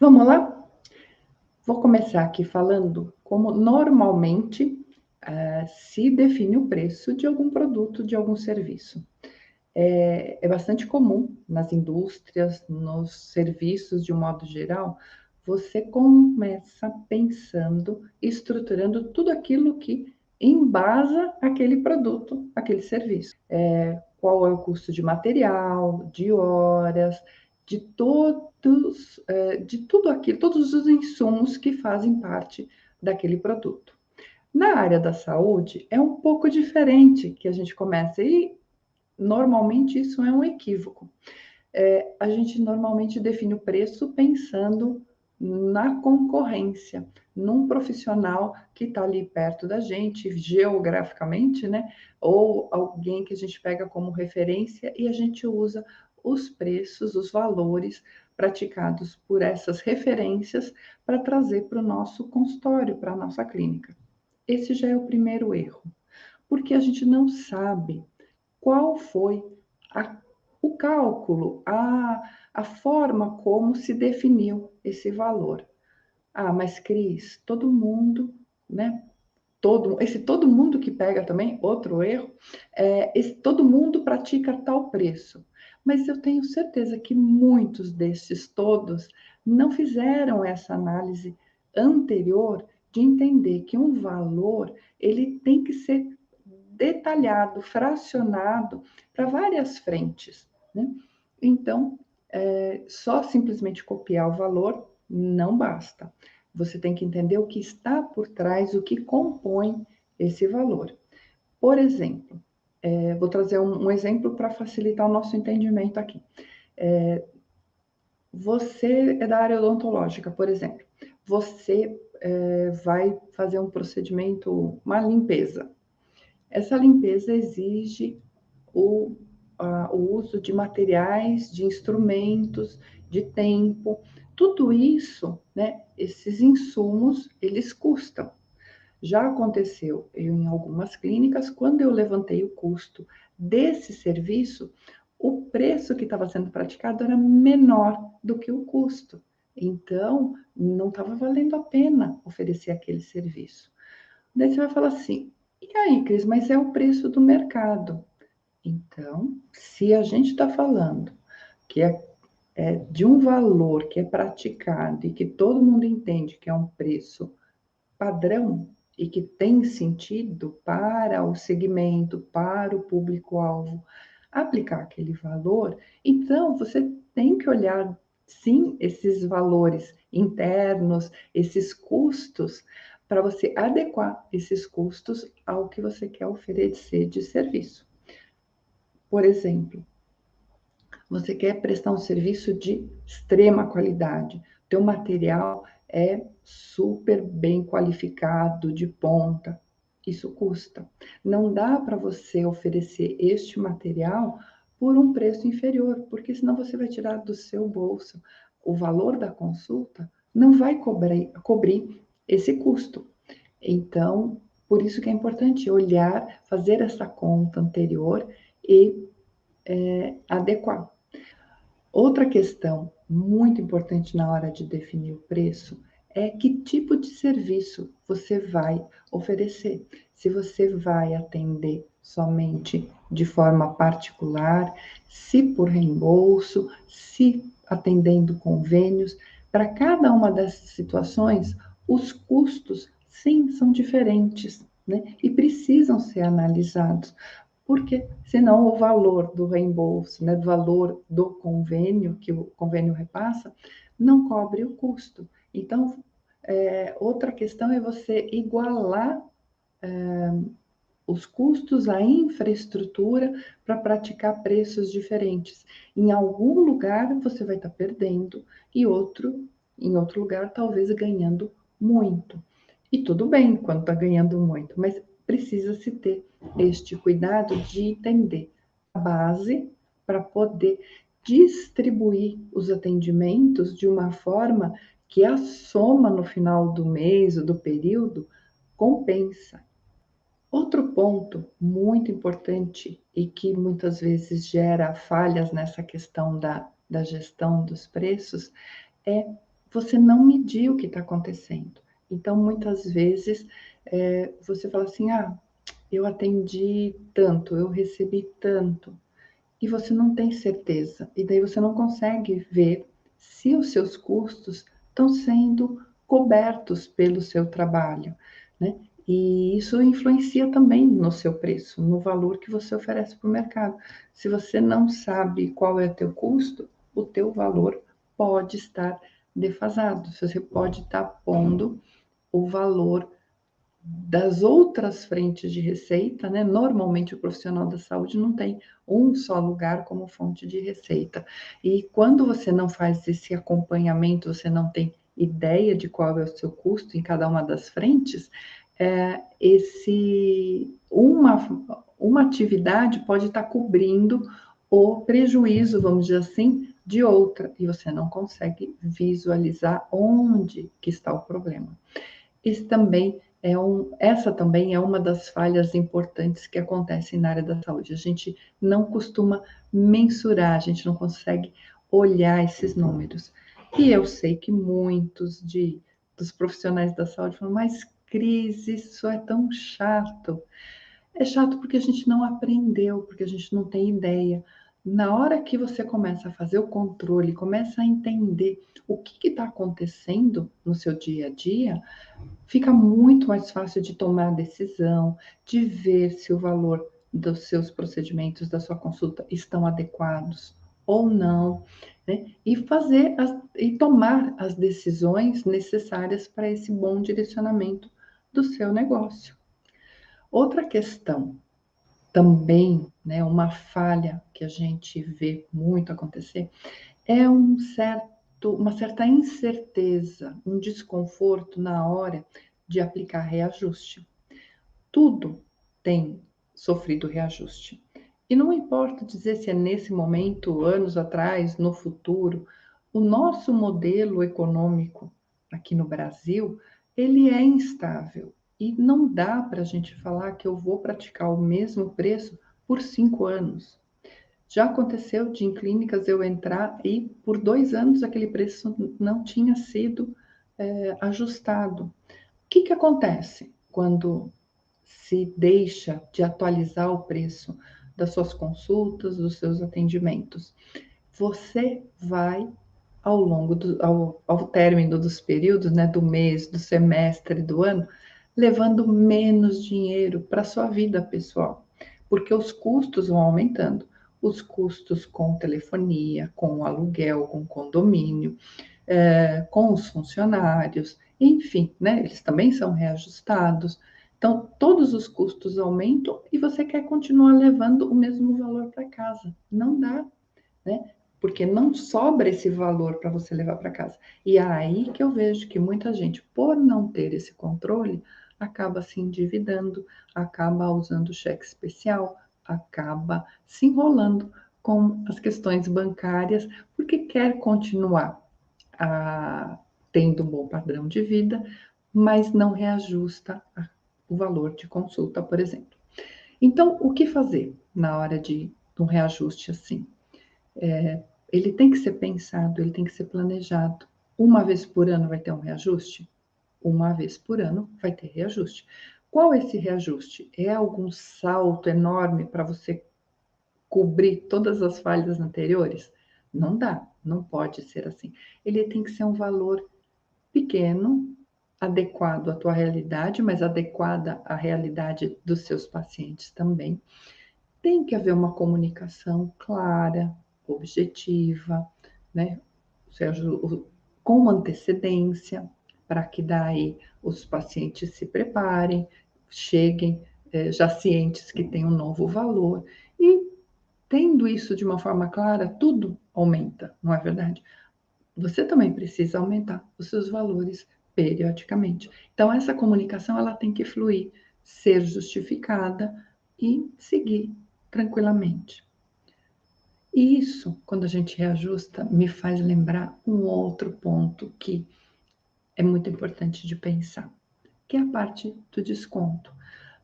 Vamos lá? Vou começar aqui falando como normalmente se define o preço de algum produto, de algum serviço. É bastante comum nas indústrias, nos serviços de um modo geral, você começa pensando, estruturando tudo aquilo que embasa aquele produto, aquele serviço. Qual é o custo de material, de horas, de todos, de tudo aquilo, todos os insumos que fazem parte daquele produto. Na área da saúde, é um pouco diferente que a gente começa, e normalmente isso é um equívoco. A gente normalmente define o preço pensando na concorrência, num profissional que está ali perto da gente, geograficamente, né? Ou alguém que a gente pega como referência e a gente usa os preços, os valores praticados por essas referências para trazer para o nosso consultório, para a nossa clínica. Esse já é o primeiro erro, porque a gente não sabe qual foi a, o cálculo, a forma como se definiu esse valor. Ah, mas Cris, todo mundo, né? Todo mundo que pega também, outro erro, todo mundo pratica tal preço. Mas eu tenho certeza que muitos desses todos não fizeram essa análise anterior de entender que um valor ele tem que ser detalhado, fracionado para várias frentes, né? Então, só simplesmente copiar o valor não basta. Você tem que entender o que está por trás, o que compõe esse valor. Por exemplo, vou trazer um exemplo para facilitar o nosso entendimento aqui. Você é da área odontológica, por exemplo. Você vai fazer um procedimento, uma limpeza. Essa limpeza exige o uso de materiais, de instrumentos, de tempo. Tudo isso, né, esses insumos, eles custam. Já aconteceu em algumas clínicas, quando eu levantei o custo desse serviço, o preço que estava sendo praticado era menor do que o custo. Então, não estava valendo a pena oferecer aquele serviço. Daí você vai falar assim: e aí, Cris, mas é o preço do mercado. Então, se a gente está falando que é de um valor que é praticado e que todo mundo entende que é um preço padrão e que tem sentido para o segmento, para o público-alvo, aplicar aquele valor, então você tem que olhar, sim, esses valores internos, esses custos, para você adequar esses custos ao que você quer oferecer de serviço. Por exemplo, você quer prestar um serviço de extrema qualidade, teu material é super bem qualificado, de ponta, isso custa. Não dá para você oferecer este material por um preço inferior, porque senão você vai tirar do seu bolso o valor da consulta, não vai cobrir esse custo. Então, por isso que é importante olhar, fazer essa conta anterior e adequar. Outra questão muito importante na hora de definir o preço é que tipo de serviço você vai oferecer. Se você vai atender somente de forma particular, se por reembolso, se atendendo convênios, para cada uma dessas situações, os custos, sim, são diferentes, né? E precisam ser analisados, porque senão o valor do reembolso, né, do valor do convênio, que o convênio repassa, não cobre o custo. Então, outra questão é você igualar os custos, a infraestrutura para praticar preços diferentes. Em algum lugar você vai estar perdendo e em outro lugar talvez ganhando muito. E tudo bem quando está ganhando muito, mas precisa se ter este cuidado de entender a base para poder distribuir os atendimentos de uma forma que a soma no final do mês ou do período compensa. Outro ponto muito importante e que muitas vezes gera falhas nessa questão da gestão dos preços é você não mediu o que está acontecendo. Então, muitas vezes, você fala assim, eu atendi tanto, eu recebi tanto, e você não tem certeza. E daí você não consegue ver se os seus custos estão sendo cobertos pelo seu trabalho, né? E isso influencia também no seu preço, no valor que você oferece para o mercado. Se você não sabe qual é o teu custo, o teu valor pode estar defasado. Você pode estar pondo o valor das outras frentes de receita, né? Normalmente o profissional da saúde não tem um só lugar como fonte de receita. E quando você não faz esse acompanhamento, você não tem ideia de qual é o seu custo em cada uma das frentes, uma atividade pode estar cobrindo o prejuízo, vamos dizer assim, de outra, e você não consegue visualizar onde que está o problema. Essa também é uma das falhas importantes que acontecem na área da saúde. A gente não costuma mensurar, a gente não consegue olhar esses números. E eu sei que dos profissionais da saúde falam, mas Cris, isso é tão chato. É chato porque a gente não aprendeu, porque a gente não tem ideia. Na hora que você começa a fazer o controle, começa a entender o que está acontecendo no seu dia a dia, fica muito mais fácil de tomar a decisão, de ver se o valor dos seus procedimentos, da sua consulta, estão adequados ou não, né? E tomar as decisões necessárias para esse bom direcionamento do seu negócio. Outra questão também, né, uma falha que a gente vê muito acontecer, é uma certa incerteza, um desconforto na hora de aplicar reajuste. Tudo tem sofrido reajuste. E não importa dizer se é nesse momento, anos atrás, no futuro, o nosso modelo econômico aqui no Brasil, ele é instável. E não dá para a gente falar que eu vou praticar o mesmo preço por 5 anos. Já aconteceu de em clínicas eu entrar e por 2 anos aquele preço não tinha sido ajustado. O que acontece quando se deixa de atualizar o preço das suas consultas, dos seus atendimentos? Você vai, ao término dos períodos, né, do mês, do semestre, do ano, levando menos dinheiro para a sua vida pessoal, porque os custos vão aumentando. Os custos com telefonia, com aluguel, com condomínio, com os funcionários, enfim, né? Eles também são reajustados. Então, todos os custos aumentam e você quer continuar levando o mesmo valor para casa. Não dá, né? Porque não sobra esse valor para você levar para casa. E é aí que eu vejo que muita gente, por não ter esse controle, acaba se endividando, acaba usando cheque especial, acaba se enrolando com as questões bancárias, porque quer continuar tendo um bom padrão de vida, mas não reajusta o valor de consulta, por exemplo. Então, o que fazer na hora de um reajuste assim? Ele tem que ser pensado, ele tem que ser planejado. Uma vez por ano vai ter um reajuste? Uma vez por ano vai ter reajuste. Qual é esse reajuste? É algum salto enorme para você cobrir todas as falhas anteriores? Não dá, não pode ser assim. Ele tem que ser um valor pequeno, adequado à tua realidade, mas adequada à realidade dos seus pacientes também. Tem que haver uma comunicação clara, objetiva, né? Ou seja, com antecedência, para que daí os pacientes se preparem, cheguem já cientes que tem um novo valor. E tendo isso de uma forma clara, tudo aumenta, não é verdade? Você também precisa aumentar os seus valores periodicamente. Então, essa comunicação ela tem que fluir, ser justificada e seguir tranquilamente. E isso, quando a gente reajusta, me faz lembrar um outro ponto que é muito importante de pensar, que é a parte do desconto.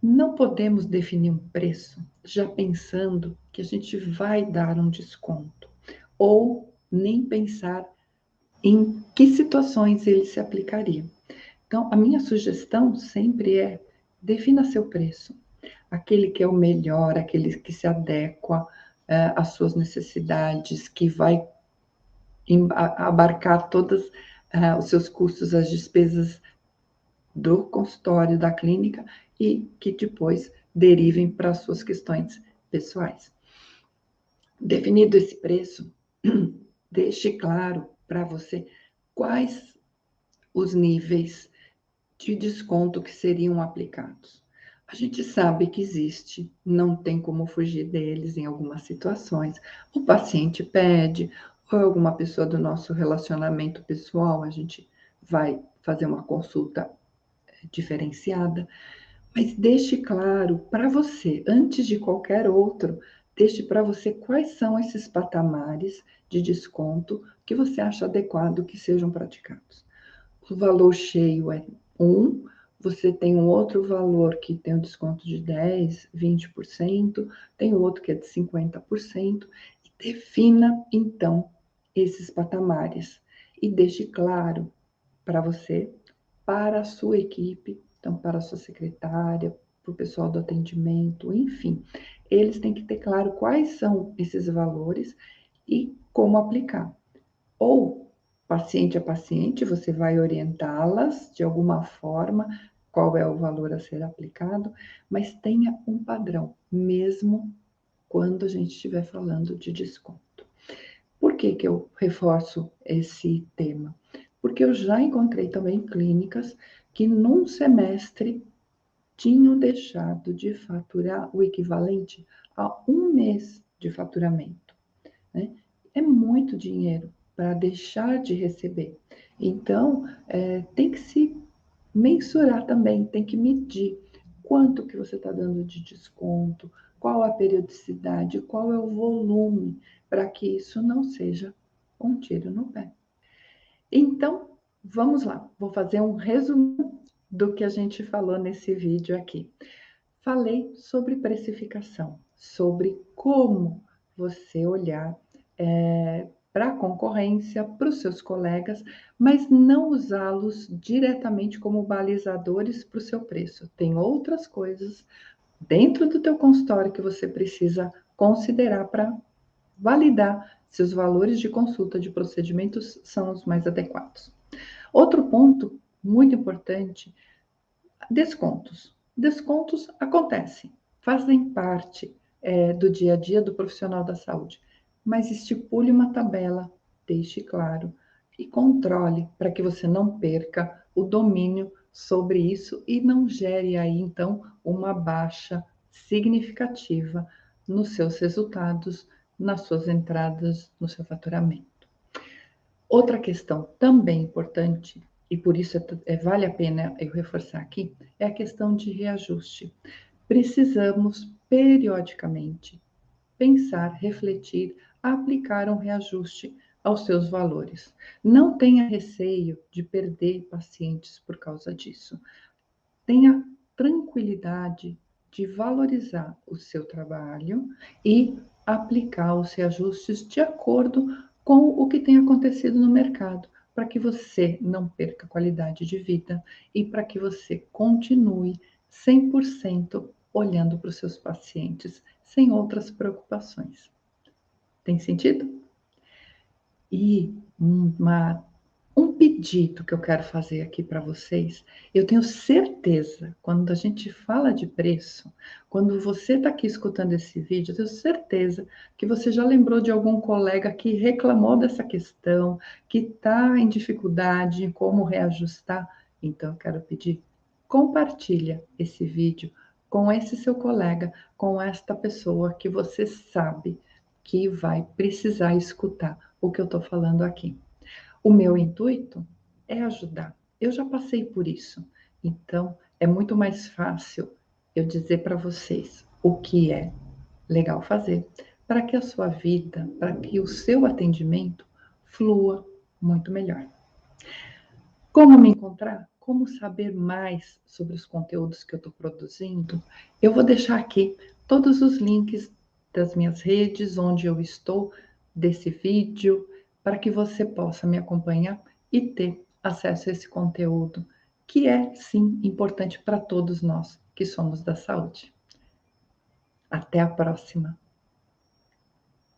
Não podemos definir um preço já pensando que a gente vai dar um desconto, ou nem pensar em que situações ele se aplicaria. Então, a minha sugestão sempre é: defina seu preço, aquele que é o melhor, aquele que se adequa às suas necessidades, que vai abarcar todos os seus custos, as despesas do consultório, da clínica, e que depois derivem para as suas questões pessoais. Definido esse preço, deixe claro para você quais os níveis de desconto que seriam aplicados. A gente sabe que existe, não tem como fugir deles em algumas situações. O paciente pede, ou alguma pessoa do nosso relacionamento pessoal, a gente vai fazer uma consulta diferenciada, mas deixe claro para você, antes de qualquer outro, deixe para você quais são esses patamares de desconto que você acha adequado que sejam praticados. O valor cheio é 1, você tem um outro valor que tem um desconto de 10, 20%, tem outro que é de 50%, e defina, então, esses patamares. E deixe claro para você, para a sua equipe, então, para a sua secretária, para o pessoal do atendimento, enfim, eles têm que ter claro quais são esses valores e como aplicar. Ou, paciente a paciente, você vai orientá-las de alguma forma, qual é o valor a ser aplicado, mas tenha um padrão, mesmo quando a gente estiver falando de desconto. Por que que eu reforço esse tema? Porque eu já encontrei também clínicas que num semestre tinham deixado de faturar o equivalente a um mês de faturamento, né? É muito dinheiro para deixar de receber. Então, tem que se mensurar também, tem que medir quanto que você está dando de desconto, qual a periodicidade, qual é o volume, para que isso não seja um tiro no pé. Então, vamos lá, vou fazer um resumo do que a gente falou nesse vídeo aqui. Falei sobre precificação, sobre como você olhar para a concorrência, para os seus colegas, mas não usá-los diretamente como balizadores para o seu preço. Tem outras coisas dentro do teu consultório que você precisa considerar para validar se os valores de consulta de procedimentos são os mais adequados. Outro ponto muito importante: descontos. Descontos acontecem, fazem parte do dia a dia do profissional da saúde, mas estipule uma tabela, deixe claro e controle para que você não perca o domínio sobre isso e não gere aí, então, uma baixa significativa nos seus resultados, nas suas entradas, no seu faturamento. Outra questão também importante, e por isso vale a pena eu reforçar aqui, é a questão de reajuste. Precisamos, periodicamente, pensar, refletir, aplicar um reajuste aos seus valores. Não tenha receio de perder pacientes por causa disso. Tenha tranquilidade de valorizar o seu trabalho e aplicar os reajustes de acordo com o que tem acontecido no mercado, para que você não perca qualidade de vida e para que você continue 100% olhando para os seus pacientes, sem outras preocupações. Tem sentido? E um pedido que eu quero fazer aqui para vocês: eu tenho certeza, quando a gente fala de preço, quando você está aqui escutando esse vídeo, eu tenho certeza que você já lembrou de algum colega que reclamou dessa questão, que está em dificuldade em como reajustar. Então, eu quero pedir: compartilha esse vídeo com esse seu colega, com esta pessoa que você sabe que vai precisar escutar o que eu estou falando aqui. O meu intuito é ajudar. Eu já passei por isso. Então, é muito mais fácil eu dizer para vocês o que é legal fazer para que a sua vida, para que o seu atendimento flua muito melhor. Como me encontrar? Como saber mais sobre os conteúdos que eu estou produzindo? Eu vou deixar aqui todos os links das minhas redes, onde eu estou, desse vídeo, para que você possa me acompanhar e ter acesso a esse conteúdo, que é, sim, importante para todos nós que somos da saúde. Até a próxima!